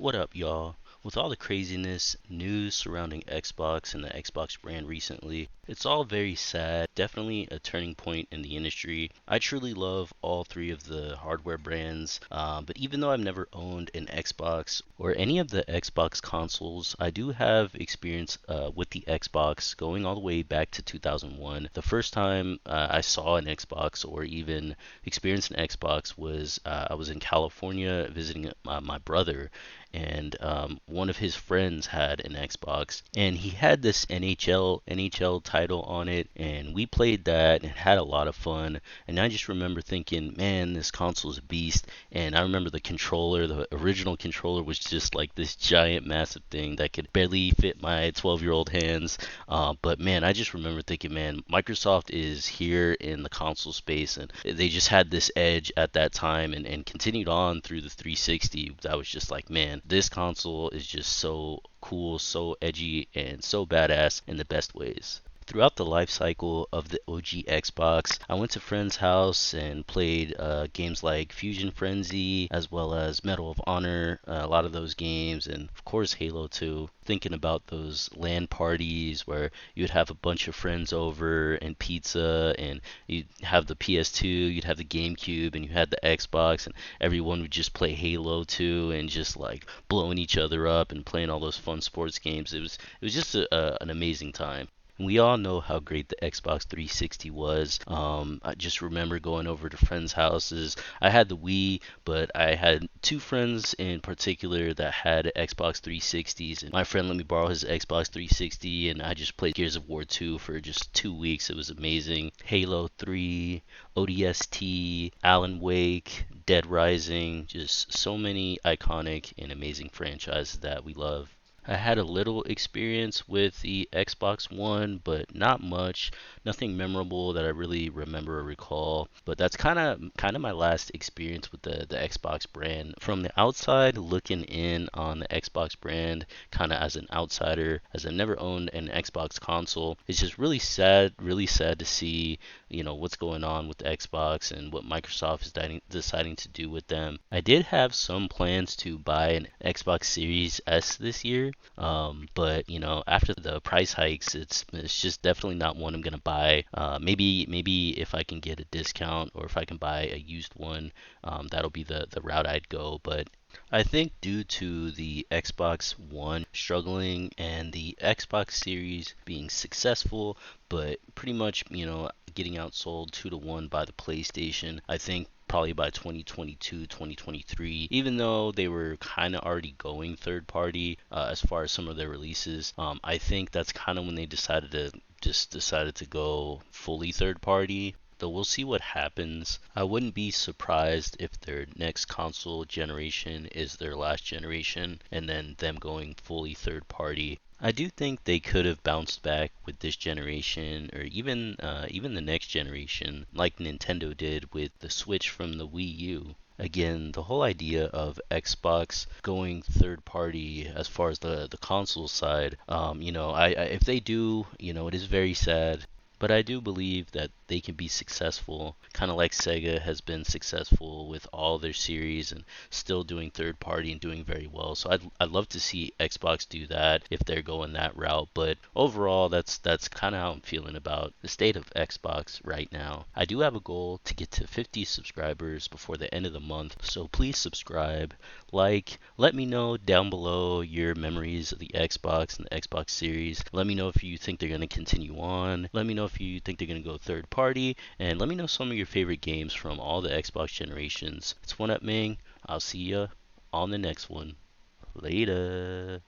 What up, y'all? With all the craziness, news surrounding Xbox and the Xbox brand recently, it's all very sad. Definitely a turning point in the industry. I truly love all three of the hardware brands, but even though I've never owned an Xbox or any of the Xbox consoles, I do have experience with the Xbox going all the way back to 2001. The first time I saw an Xbox or even experienced an Xbox was I was in California visiting my brother, and one of his friends had an Xbox, and he had this NHL title on it, and we played that and had a lot of fun. And I just remember thinking, man, this console's a beast. And I remember the original controller was just like this giant, massive thing that could barely fit my 12-year-old hands. But man, I just remember thinking, man, Microsoft is here in the console space, and they just had this edge at that time, and continued on through the 360. I was just like, man, this console is just so cool, so edgy, and so badass in the best ways. Throughout the life cycle of the OG Xbox, I went to friends' house and played games like Fusion Frenzy, as well as Medal of Honor, a lot of those games, and of course Halo 2. Thinking about those LAN parties where you'd have a bunch of friends over and pizza, and you'd have the PS2, you'd have the GameCube, and you had the Xbox, and everyone would just play Halo 2 and just like blowing each other up and playing all those fun sports games. It was just an amazing time. We all know how great the Xbox 360 was. I just remember going over to friends' houses. I had the Wii, but I had two friends in particular that had Xbox 360s, and my friend let me borrow his Xbox 360, and I just played Gears of War 2 for just 2 weeks. It was amazing. Halo 3, ODST, Alan Wake, Dead Rising, just so many iconic and amazing franchises that we love. I had a little experience with the Xbox One, but not much. Nothing memorable that I really remember or recall. But that's kind of my last experience with the Xbox brand. From the outside looking in on the Xbox brand, kind of as an outsider, as I've never owned an Xbox console, it's just really sad to see, what's going on with the Xbox and what Microsoft is deciding to do with them. I did have some plans to buy an Xbox Series S this year, but after the price hikes, it's just definitely not one I'm gonna buy. Maybe if I can get a discount or if I can buy a used one, that'll be the route I'd go. But I think due to the Xbox One struggling and the Xbox Series being successful, but pretty much, getting outsold 2-1 by the PlayStation, I think probably by 2022, 2023, even though they were kind of already going third party as far as some of their releases, I think that's kind of when they decided to go fully third party. Though we'll see what happens. I wouldn't be surprised if their next console generation is their last generation and then them going fully third party. I do think they could have bounced back with this generation or even the next generation like Nintendo did with the Switch from the Wii U. Again, the whole idea of Xbox going third party as far as the console side, if they do, it is very sad. But I do believe that they can be successful, kind of like Sega has been successful with all their series and still doing third party and doing very well. So I'd love to see Xbox do that if they're going that route. But overall, that's kind of how I'm feeling about the state of Xbox right now. I do have a goal to get to 50 subscribers before the end of the month. So please subscribe, let me know down below your memories of the Xbox and the Xbox series. Let me know if you think they're going to continue on. Let me know if you think they're going to go third party. And let me know some of your favorite games from all the Xbox generations. It's One Up Ming. I'll see ya on the next one. Later.